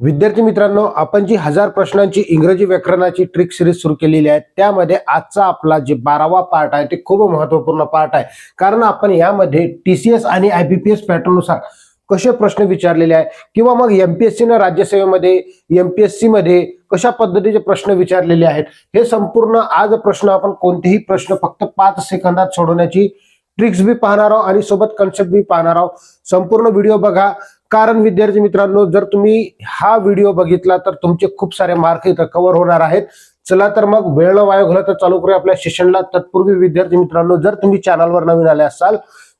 विद्यार्थी मित्रांनो, आपण जी 1000 प्रश्नांची इंग्रजी व्याकरणाची ट्रिक सिरीज सुरू केलेली आहे त्यामध्ये आजचा आपला जे 12वा पार्ट आहे ते खूप महत्त्वपूर्ण पार्ट आहे. कारण आपण यामध्ये टीसीएस आणि आयबीपीएस पॅटर्ननुसार कसे प्रश्न विचारलेले आहे किंवा मग एमपीएससी ने राज्यसेवेमध्ये एमपीएससी मध्ये कशा पद्धतीचे प्रश्न विचारलेले आहेत हे संपूर्ण आज प्रश्न आपण कोणतेही प्रश्न फक्त 5 सेकंदात सोडवण्याची ट्रिक्स भी पाहणार आहोत आणि सोबत कन्सेप्ट भी पाहणार आहोत. संपूर्ण व्हिडिओ बघा. कारण विद्यार्थी मित्रांनो, जर तुम्ही हा व्हिडिओ बघितला तर तुमचे खूप सारे मार्क इथं कव्हर होणार आहेत. चला तर मग वेळ न वाया घालवता तर चालू करूया आपल्या सेशनला. तत्पूर्वी विद्यार्थी मित्रांनो, जर तुम्ही चॅनलवर नवीन आले असाल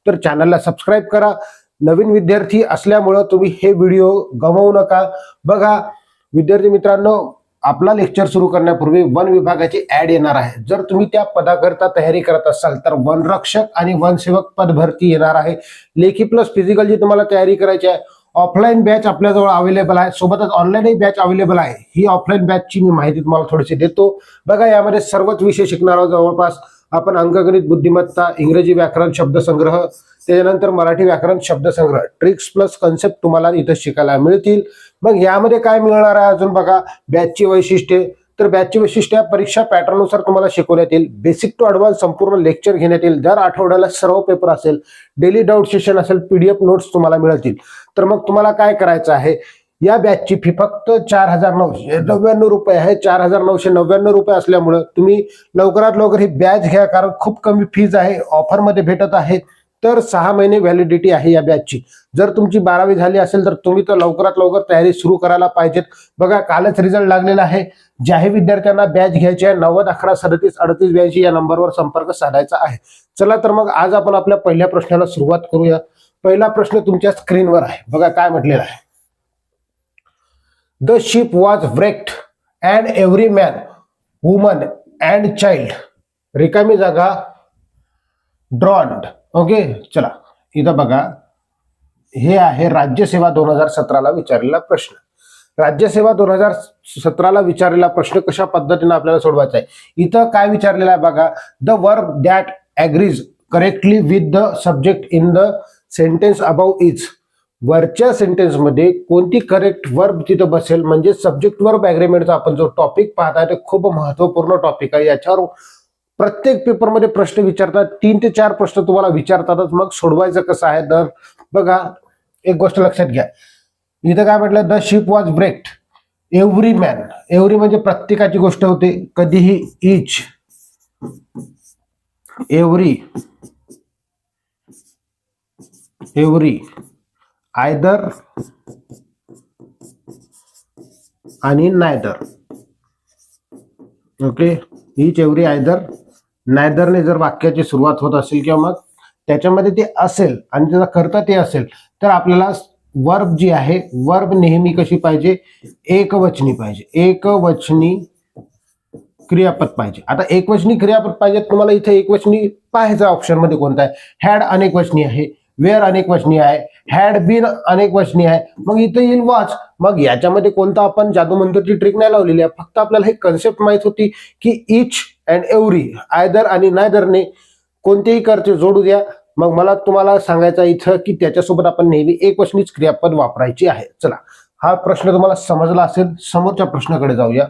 तर चॅनलला सबस्क्राईब करा. नवीन विद्यार्थी असल्यामुळे तुम्ही हे व्हिडिओ गमावू नका. बघा विद्यार्थी मित्रांनो, आपला लेक्चर सुरू करण्यापूर्वी वन विभागाची ऍड येणार आहे. जर तुम्ही त्या पदाकरता तयारी करत असाल तर वनरक्षक आणि वनसेवक पद भरती येणार आहे. लेखी प्लस फिजिकल जी तुम्हाला तयारी करायची आहे. ऑफलाईन बॅच आपल्याजवळ अवेलेबल आहे, सोबतच ऑनलाईनही बॅच अवेलेबल आहे. ही ऑफलाईन बॅचची मी माहिती तुम्हाला थोडीशी देतो. बघा, यामध्ये सर्वच विषय शिकणार आहोत. जवळपास आपण अंकगणित बुद्धिमत्ता, इंग्रजी व्याकरण शब्दसंग्रह, त्याच्यानंतर मराठी व्याकरण शब्दसंग्रह, ट्रिक्स प्लस कन्सेप्ट तुम्हाला इथं शिकायला मिळतील. मग यामध्ये काय मिळणार आहे अजून बघा, बॅचची वैशिष्ट्ये. तर बॅचची वैशिष्ट्ये परीक्षा पॅटर्ननुसार तुम्हाला शिकवण्यात येईल. बेसिक टू ॲडव्हान्स संपूर्ण लेक्चर घेण्यात येईल. दर आठवड्याला सर्व पेपर असेल, डेली डाऊट सेशन असेल, पीडीएफ नोट्स तुम्हाला मिळतील. तर मग तुम्हाला काय करायचं आहे, या बॅचची फी फक्त 4999 रुपये आहे. 4999 रुपये असल्यामुळे तुम्ही लवकरात लवकर ही बॅच घ्या, कारण खूप कमी फीज आहे, ऑफरमध्ये भेटत आहे. तर 6 महिने व्हॅलिडिटी आहे या बॅचची. जर तुमची 12वी झाली असेल तर तुम्ही तर लवकरात लवकर तयारी सुरू करायला पाहिजेत. बघा, कालच रिझल्ट लागलेला आहे. ज्याही विद्यार्थ्यांना बॅच घ्यायची आहे 90 11 37 38 82 या नंबरवर संपर्क साधायचा आहे. चला तर मग आज आपण आपल्या पहिल्या प्रश्नाला सुरुवात करूया. पहिला प्रश्न तुमच्या स्क्रीनवर आहे. बघा काय म्हटलेलं आहे. The ship was wrecked and every man, woman and child, रिकामी जागा drowned. ओके, चला इथं बघा, हे आहे राज्यसेवा 2017ला विचारलेला प्रश्न. राज्यसेवा 2017ला विचारलेला प्रश्न कशा पद्धतीने आपल्याला सोडवायचा आहे. इथं काय विचारलेलं आहे बघा, the verb that agrees correctly with the subject in the sentence about is. वरच्या सेंटेन्स मध्ये कोणती करेक्ट वर्ब तिथं बसेल, म्हणजे सब्जेक्ट वर्ब ॲग्रीमेंटचा आपण जो टॉपिक पाहताय ते खूप महत्वपूर्ण टॉपिक आहे. याच्यावर प्रत्येक पेपरमध्ये प्रश्न विचारतात. 3 ते 4 प्रश्न तुम्हाला विचारतातच. मग सोडवायचं कसं आहे तर बघा, एक गोष्ट लक्षात घ्या. इथं काय म्हटलं, the ship was wrecked, every man. Every म्हणजे प्रत्येकाची गोष्ट होते. कधीही इच, एव्हरी, एव्हरी, आयदर आणि नायदर. ओके, इच, एव्हरी, आयदर, नायदरने जर वाक्याची सुरुवात होत असेल किंवा मग त्याच्यामध्ये ते असेल आणि त्याचा कर्ता ते असेल तर आपल्याला वर्ब जी आहे, वर्ब नेहमी कशी पाहिजे, एकवचनी पाहिजे. एकवचनी क्रियापद पाहिजे. आता एकवचनी क्रियापद पाहिजे, तुम्हाला इथे एकवचनी पाहायचं ऑप्शन मध्ये कोणता आहे. हॅड अनेकवचनी आहे, वेअर अनेकवचनी आहे, हॅड बीन अनेकवचनी आहे. मग इथे येईल वॉच. मग याच्यामध्ये कोणता आपण जादू मंत्रची ट्रिक नाही लावलेली आहे. फक्त आपल्याला हे कन्सेप्ट माहित होती की इच अँड एव्हरी, आयदर आणि नायदरने कोणतेही कर्ते जोडू द्या. मग मला तुम्हाला सांगायचं इथं की त्याच्यासोबत आपण नेहमी एकवचनीच क्रियापद वापरायची आहे. चला, हा प्रश्न तुम्हाला समजला असेल. समोरच्या प्रश्नाकडे जाऊया.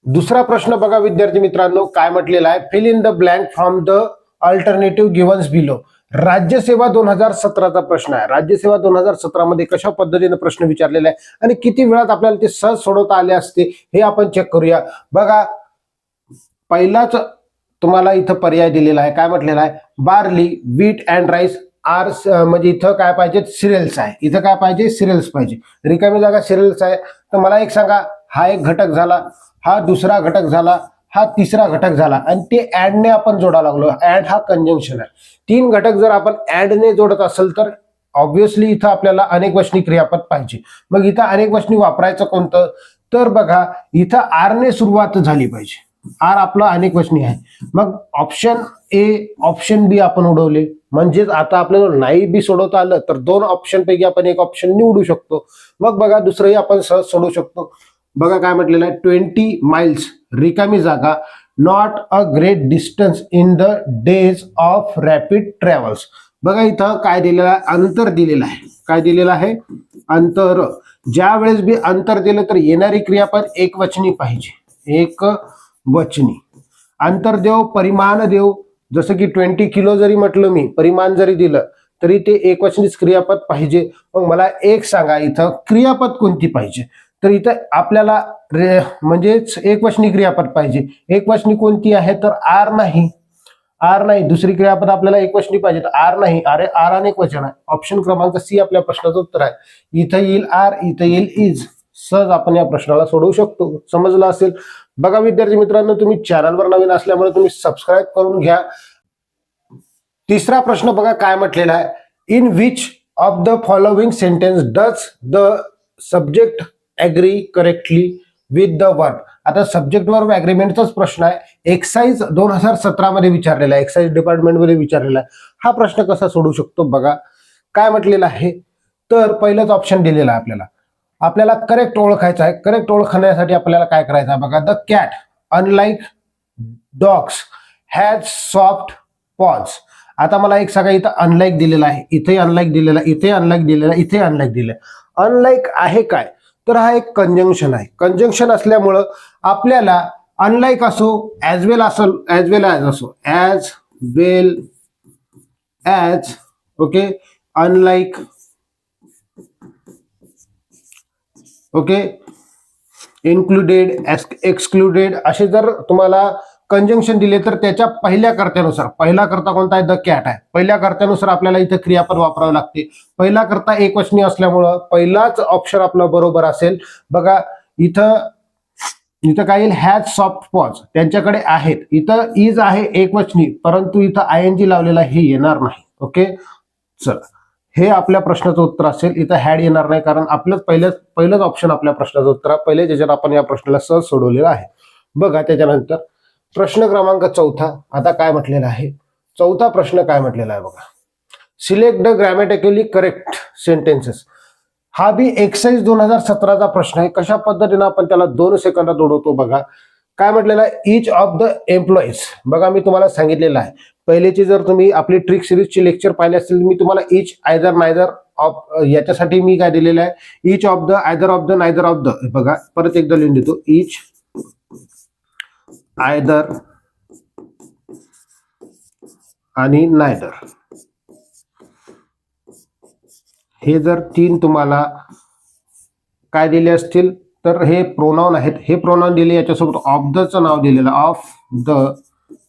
दुसरा प्रश्न बघा विद्यार्थी मित्रांनो, काय म्हटलेला आहे, fill in the blank from the alternative givens below. राज्यसेवा 2017चा प्रश्न आहे. राज्यसेवा 2017 मध्ये कशा पद्धतीने प्रश्न विचारलेला आहे आणि किती वेळात आपल्याला ते सहज सोडवता आले असते हे आपण चेक करूया. बघा, पहिलाच तुम्हाला इथं पर्याय दिलेला आहे. काय म्हटलेला आहे, barley, wheat and rice are, म्हणजे इथं काय पाहिजे, सिरियल्स आहे. इथं काय पाहिजे, सिरियल्स पाहिजे. रिकामी जागा सिरियल्स आहे. तर मला एक सांगा, हा एक घटक झाला, हा दुसरा घटक झाला, हा तिसरा घटक झाला आणि ते ऍडने आपण जोडायला लागलो. ऍड हा कंजंक्शन आहे. 3 घटक जर आपण ऍडने जोडत असेल तर ऑब्व्हियसली इथं आपल्याला अनेकवचनी क्रियापद पाहिजे. मग इथं अनेकवचनी वापरायचं कोणतं, तर बघा इथं आरने सुरुवात झाली पाहिजे. आर आपलं अनेकवचनी आहे. मग ऑप्शन ए, ऑप्शन बी आपण उडवले, म्हणजेच आता आपल्याला नाही बी सोडवता आलं तर 2 ऑप्शन पैकी आपण एक ऑप्शन निवडू शकतो. मग बघा, दुसरंही आपण सहज सोडवू शकतो. बघा काय म्हटलेलं आहे, 20 माइल्स, रिकामी जागा, not a great distance in the days of rapid travels. बघा इथं काय दिलेलं आहे, अंतर दिलेलं आहे. काय दिलेलं आहे, अंतर. ज्या वेळेस बी अंतर दिलं तर येणारी क्रियापद एकवचनी पाहिजे, एकवचनी. अंतर देव, परिमाण देव, जसं की 20 किलो जरी म्हटलं मी, परिमाण जरी दिलं तरी ते एकवचनीच क्रियापद पाहिजे. मग मला एक सांगा इथं क्रियापद कोणती पाहिजे, तर इथं आपल्याला म्हणजेच एकवचनी क्रियापद पाहिजे. एकवचनी कोणती आहे तर आर नाही, आर नाही. दुसरी क्रियापद आपल्याला एकवचनी पाहिजे तर आर नाही, अरे आर अनेक वचन आहे. ऑप्शन क्रमांक सी आपल्या प्रश्नाचं उत्तर आहे. इथं येईल आर, इथं येईल इज. सहज आपण या प्रश्नाला सोडवू शकतो. समजलं असेल. बघा विद्यार्थी मित्रांनो, तुम्ही चॅनलवर नवीन असल्यामुळे तुम्ही सबस्क्राईब करून घ्या. तिसरा प्रश्न बघा काय म्हटलेला आहे. In which of the following sentence does the subject agree correctly with the verb. आता सब्जेक्ट वर्ब ऍग्रीमेंटचाच प्रश्न आहे. एक्साइज 2017 मध्ये विचारलेला आहे, एक्साइज डिपार्टमेंट मध्ये विचारलेला आहे. हा प्रश्न कसा सोडू शकतो बघा काय म्हटलेलं आहे. तर पहिलंच ऑप्शन दिलेला आहे आपल्याला करेक्ट ओळखायचं आहे. करेक्ट ओळखण्यासाठी आपल्याला काय करायचं आहे बघा. The cat unlike dogs has soft pause. आता मला एक सांगा, इथं अनलाइक दिलेला आहे, इथे अनलाइक दिलेला, इथे अनलाइक दिलेला, इथे अनलाइक दिलेला. अनलाइक आहे काय तर हा एक कंजंक्शन आहे. कंजंक्शन असल्यामुळं आपल्याला अनलाइक असो, ॲज वेल असो, ॲज वेल ॲज असो, as well as, okay, unlike, okay, included, excluded असे जर तुम्हाला कंजंक्शन दिले तर त्याच्या पहिल्या कर्त्यानुसार, पहिला कर्ता कोणता आहे, द कॅट आहे, पहिल्या कर्त्यानुसार आपल्याला इथं क्रियापद वापरावं लागते. पहिला कर्ता एकवचनी असल्यामुळं पहिलाच ऑप्शन आपलं बरोबर असेल. बघा इथं काय येईल, हॅज सॉफ्ट पॉज, त्यांच्याकडे आहेत. इथं इज आहे एकवचनी, परंतु इथं ING लावलेला हे येणार नाही. ओके, चला हे आपल्या प्रश्नाचं उत्तर असेल. इथं हॅड येणार नाही कारण आपलंच पहिलंच ऑप्शन आपल्या प्रश्नाचं उत्तर आहे. पहिले ज्याच्यात आपण या प्रश्नाला सहज सोडवलेलं आहे. बघा त्याच्यानंतर प्रश्न क्रमांक 4. आता काय म्हटलेला आहे, चौथा प्रश्न काय म्हटलेला आहे बघा. Select the grammatically correct sentences. हा बी एक्साइज 2017चा प्रश्न आहे. कशा पद्धतीने आपण त्याला 2 सेकंदात उडवतो बघा. काय म्हटलेलं आहे, इच ऑफ द एम्प्लॉईज. बघा मी तुम्हाला सांगितलेलं आहे, पहिलेची जर तुम्ही आपली ट्रिक सिरीजची लेक्चर पाहिले असतील, मी तुम्हाला इच, आयदर, नायदर ऑफ याच्यासाठी मी काय दिलेलं आहे, each of the, either of the, neither of the. बघा परत एकदा लिहून देतो, इच, आयदर आणि नायदर. हे जर 3 तुम्हाला काय दिले असतील तर हे प्रोनाउन आहेत. हे प्रोनाउन दिले, याच्यासोबत ऑफ दचं नाव दिलेलं, ऑफ द.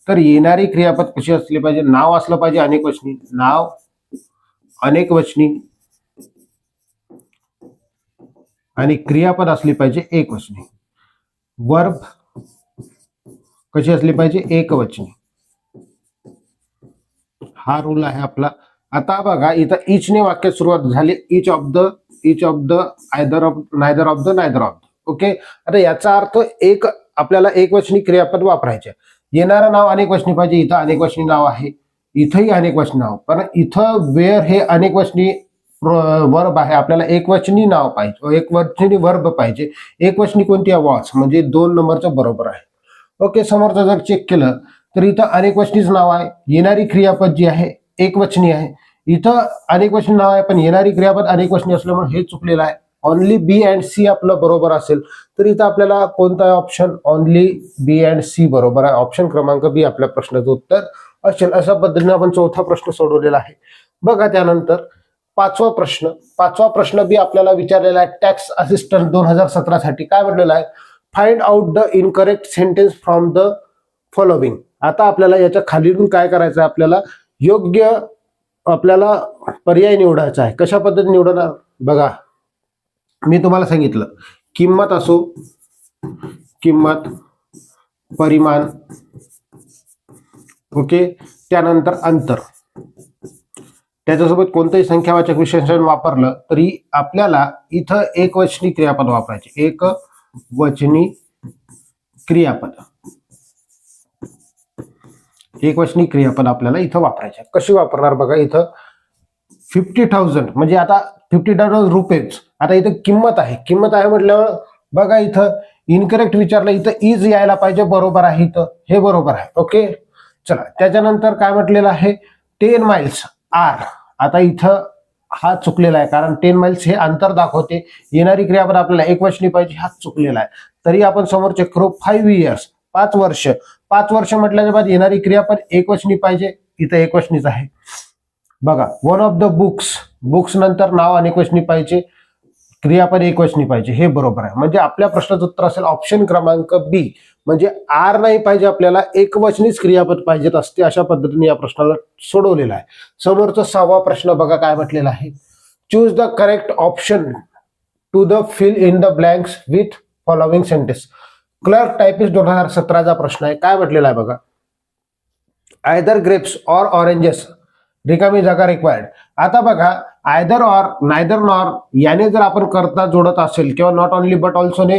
तर येणारी क्रियापद कशी असली पाहिजे, नाव असलं पाहिजे अनेकवचनी, नाव अनेकवचनी, आणि क्रियापद असली पाहिजे एकवचनी. वर्ब कशी असली पाहिजे, एकवचनी. हा रूल आहे आपला. आता बघा इथं इचने वाक्य सुरुवात झाली, each of the, either of, neither of the, neither of the. Okay, आता याचा अर्थ एक आपल्याला एकवचनी क्रियापद वापरायचे. येणारं नाव अनेकवचनी पाहिजे. इथं अनेकवचनी नाव आहे, इथंही अनेकवचनी नाव, पण इथं वेअर हे अनेकवचनी वर्ब आहे. आपल्याला एकवचनी नाव पाहिजे, एकवचनी वर्ब पाहिजे. एकवचनी कोणती आहे, वॉच, म्हणजे 2 नंबरचं बरोबर आहे. ओके, समोरचं जर चेक केलं तर इथं अनेकवचनीच नाव आहे. येणारी क्रियापद जी आहे एकवचनी आहे. इथं अनेकवचनी नाव आहे पण येणारी क्रियापद अनेकवचनी असल्यामुळे हे चुकलेलं आहे. ओनली बी अँड सी आपलं बरोबर असेल तर इथं आपल्याला कोणता option, only B and C बरोबर आहे. ऑप्शन क्रमांक बी आपल्या प्रश्नाचं उत्तर असेल. अशा पद्धतीने आपण चौथा प्रश्न सोडवलेला आहे. बघा त्यानंतर पाचवा प्रश्न बी आपल्याला विचारलेला आहे. टॅक्स असिस्टंट 2017 साठी काय म्हटलेलं आहे, find out the incorrect sentence from the following. आता आपल्याला याच्या खालीलून काय करायचं आहे, आपल्याला योग्य आपल्याला पर्याय निवडायचा आहे. कशा पद्धतीने निवडणार बघा, मी तुम्हाला सांगितलं किंमत असो, किंमत, परिमाण, ओके, त्यानंतर अंतर, त्याच्यासोबत कोणतंही संख्यावाचक विशेषण वापरलं तरी आपल्याला इथं एकवचनी क्रियापद वापरायचे. एकवचनी क्रियापद, एकवचनी क्रियापद आपल्याला इथं वापरायचे. कशी वापरणार बघा, इथं 50,000 म्हणजे आता 50,000 रुपीज. आता इथं किंमत आहे, किंमत आहे म्हटल्यावर बघा इथं इनकरेक्ट विचारलं, इथं इज यायला पाहिजे, बरोबर आहे, इथं हे बरोबर आहे. ओके, चला त्याच्यानंतर काय म्हटलेलं आहे, 10 miles आर. आता इथं हा चुकलेला आहे, कारण 10 माइल्स हे अंतर दाखवते. येणारी क्रियापद आपल्याला एकवचनी पाहिजे, हा चुकलेला आहे. तरी आपण समोर चेक करू. 5 इयर्स, 5 वर्ष. 5 वर्ष म्हटल्याच्या बाद येणारी क्रियापद एकवचनी पाहिजे, इथं एकवचनीच आहे. बघा, one of the books, books नंतर नाव अनेकवचनी पाहिजे, क्रियापद एकवचनी पाहिजे, हे बरोबर आहे. म्हणजे आपल्या प्रश्नाचं उत्तर असेल ऑप्शन क्रमांक बी. म्हणजे आर नाही पाहिजे आपल्याला, एकवचनीच क्रियापद पाहिजेत असते. अशा पद्धतीने या प्रश्नाला सोडवलेला आहे. समोरचा 6वा प्रश्न बघा काय म्हटलेला आहे. Choose the correct option to the fill in the blanks with following sentence. Clerk typist 2017चा प्रश्न आहे. काय म्हटलेला आहे बघा. आयदर ग्रेप्स ऑर ऑरेंजेस, रिकामी जागा रिक्वायर्ड. आता बघा, आयदर ऑर, नायदर नॉर याने जर आपण करता जोडत असेल किंवा नॉट ओनली बट ऑल्सो ने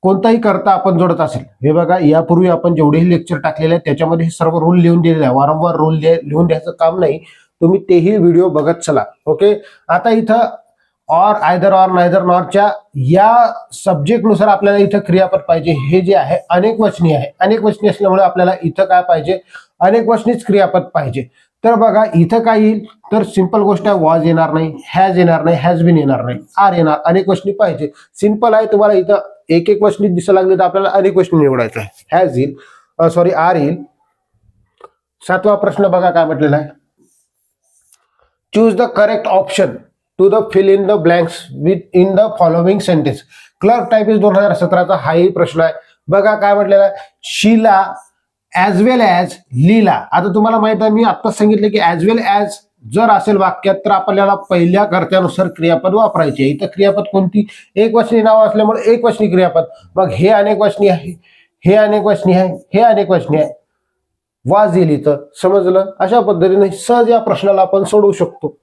कोणताही करता आपण जोडत असेल, हे बघा यापूर्वी आपण जेवढेही लेक्चर टाकलेले आहेत त्याच्यामध्ये हे सर्व रूल लिहून दिलेले आहे. वारंवार रूल लिहून द्यायचं काम नाही, तुम्ही तेही व्हिडिओ बघत चला. ओके. आता इथं ऑर, आयदर ऑर, नायदर नॉरच्या या सब्जेक्टनुसार आपल्याला इथं क्रियापद पाहिजे. हे जे आहे अनेकवचनी आहे. अनेकवचनी असल्यामुळे आपल्याला इथं काय पाहिजे, अनेकवचनीच क्रियापद पाहिजे. तर बघा इथं काय येईल, तर सिंपल गोष्ट आहे, वॉज येणार नाही, हॅज येणार नाही, हॅज बीन येणार नाही, आर येणार. अनेकवचनी पाहिजे. सिंपल आहे. तुम्हाला इथं एक एक वचनी दिसायला लागले तर आपल्याला अनेकवचनी निवडायचं आहे. हॅज येईल, सॉरी आर येईल. 7वा प्रश्न बघा काय म्हटलेला आहे. Choose the correct option to the fill in the blanks with in the following sentence. Clerk typist 2017चा हाही प्रश्न आहे. बघा काय म्हटलेला आहे. Sheela as well as Leela. आता तुम्हाला माहित आहे, मी आत्ताच सांगितलं की ॲज वेल ॲज जर असेल वाक्यात तर आपल्याला पहिल्या कर्त्यानुसार क्रियापद वापरायचे. इथं क्रियापद कोणती, एकवचनी नाव असल्यामुळे एकवचनी क्रियापद. मग हे अनेकवचनी आहे, हे अनेकवचनी आहे, हे अनेकवचनी आहे, वाज येईल इथं. समजलं. अशा पद्धतीने सहज या प्रश्नाला आपण सोडवू शकतो.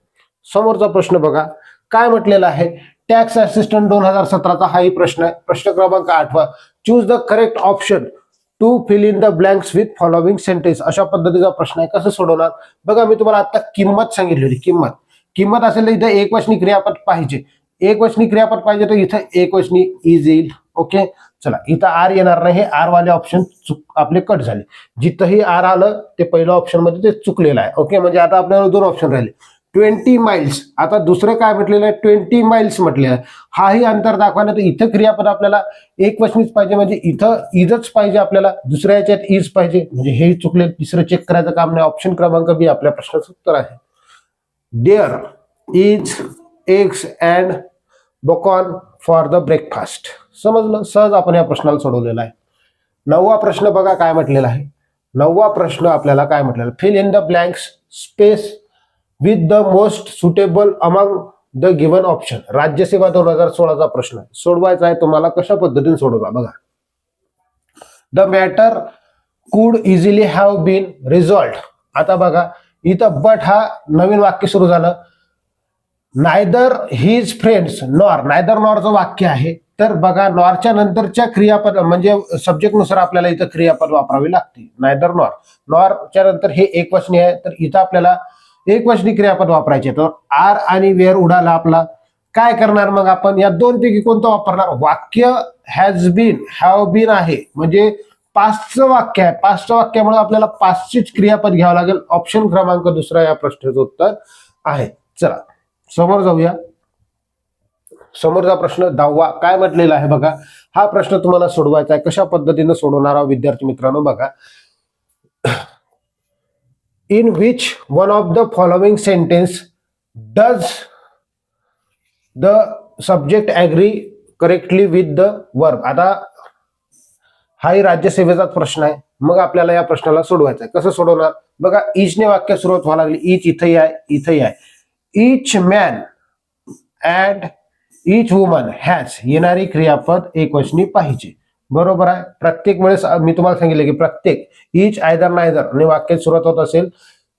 समोरचा प्रश्न बघा काय म्हटलेला आहे. टॅक्स असिस्टंट 2017चा हाही प्रश्न आहे. प्रश्न क्रमांक 8वा. Choose the correct option to fill in the blanks with following sentence. अशा पद्धतीचा प्रश्न आहे. कसं सोडवणार बघा. मी तुम्हाला आता किंमत सांगितली होती. किंमत असेल तर इथं एकवचनी क्रियापद पाहिजे. एकवचनी क्रियापद पाहिजे तर इथं एकवचनी इज येईल. ओके. चला, इथं आर येणार नाही. हे आर वाले ऑप्शन आपले कट झाले. जिथंही आर आलं ते पहिलं ऑप्शन मध्ये ते चुकलेलं आहे. ओके. म्हणजे आता आपल्याला 2 ऑप्शन राहिले. 20 माइल्स. आता दुसरं काय म्हटलेलं आहे, 20 माइल्स म्हटलेलं आहे. हाही अंतर दाखवायला तर इथं क्रियापद आपल्याला एकवचनीच पाहिजे. म्हणजे इथं इजच पाहिजे आपल्याला, दुसऱ्या याच्यात इज पाहिजे. म्हणजे हे चुकले. तिसरं चेक करायचं काम नाही. ऑप्शन क्रमांक बी आपल्या प्रश्नाचं उत्तर आहे. There is eggs and bacon for the breakfast. समजलं. सहज आपण या प्रश्नाला सोडवलेला आहे. 9वा प्रश्न बघा काय म्हटलेला आहे. 9वा प्रश्न आपल्याला काय म्हटलेला, fill in the blanks space with the most suitable among the given option. राज्यसेवा 2016चा प्रश्न आहे. सोडवायचा आहे तुम्हाला. कशा पद्धतीने सोडवा बघा. The matter could easily have been resolved. आता बघा इथं बट हा नवीन वाक्य सुरू झालं. Neither his friends nor, neither नॉरचं वाक्य आहे. तर बघा नॉरच्या नंतरच्या क्रियापद म्हणजे सब्जेक्टनुसार आपल्याला इथं क्रियापद वापरावी लागते. नायदर नॉर, नॉरच्या नंतर हे एकवचनी आहे तर इथं आपल्याला एकवचनी क्रियापद वापरायचे. तर आर आणि वेअर उडाला आपला. काय करणार मग आपण, या दोनपैकी कोणतं वापरणार. वाक्य हॅज बीन, हॅव बीन आहे म्हणजे पास्टचं वाक्य आहे. पास्टच्या वाक्यामुळे आपल्याला पास्टचीच क्रियापद घ्यावं लागेल. ऑप्शन क्रमांक 2 या प्रश्नाचं उत्तर आहे. चला समोर जाऊया. समोरचा प्रश्न 10वा काय म्हटलेला आहे बघा. हा प्रश्न तुम्हाला सोडवायचा आहे. कशा पद्धतीने सोडवणार आहोत विद्यार्थी मित्रांनो बघा. In which one of the following sentence does the subject agree correctly with the verb. आता हाही राज्यसेवेचाच प्रश्न आहे. मग आपल्याला या प्रश्नाला सोडवायचा आहे. कसं सोडवणार बघा. ईचने वाक्य सुरुवात व्हायला लागली. ईच इथंही आहे, इथंही आहे. Each man and each woman has येणारी क्रियापद एकवचनी पाहिजे. बरोबर आहे. प्रत्येक वेळेस मी तुम्हाला सांगितलं की प्रत्येक ईच आयदर नायदर आणि वाक्यात सुरुवात होत असेल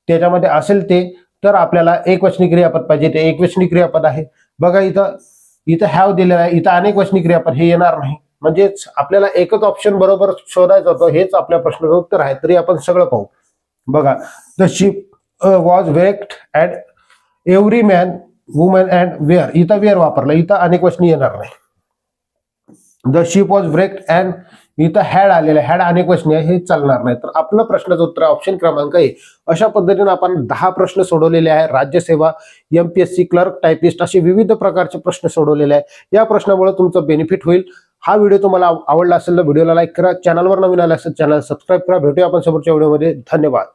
त्याच्यामध्ये असेल ते तर आपल्याला एकवचनी क्रियापद पाहिजे. ते एकवचनी क्रियापद आहे. बघा इथं हॅव दिलेलं आहे. इथं अनेकवचनी क्रियापद हे येणार नाही. म्हणजेच आपल्याला एकच ऑप्शन बरोबर शोधायचं होतं. हेच आपल्या प्रश्नाचं उत्तर आहे. तरी आपण सगळं पाहू. बघा the ship was wrecked and every man woman and were. इथं वेअर वापरलं. इथं अनेकवचनी येणार नाही. The ship was braked and इथं हॅड आलेलं आहे, हॅड अनेक वचने हे चालणार नाही. तर आपलं प्रश्नाचं उत्तर ऑप्शन क्रमांक ए. अशा पद्धतीने आपण 10 प्रश्न सोडवलेले आहे. राज्यसेवा, MPSC क्लर्क, टायपिस्ट असे विविध प्रकारचे प्रश्न सोडवलेले आहे. या प्रश्नामुळे तुमचं बेनिफिट होईल. हा व्हिडिओ तुम्हाला आवडला असेल तर व्हिडिओला लाईक करा. चॅनलवर नवीन आला असेल चॅनल सबस्क्राईब करा. भेटूया आपण समोरच्या व्हिडिओमध्ये. धन्यवाद.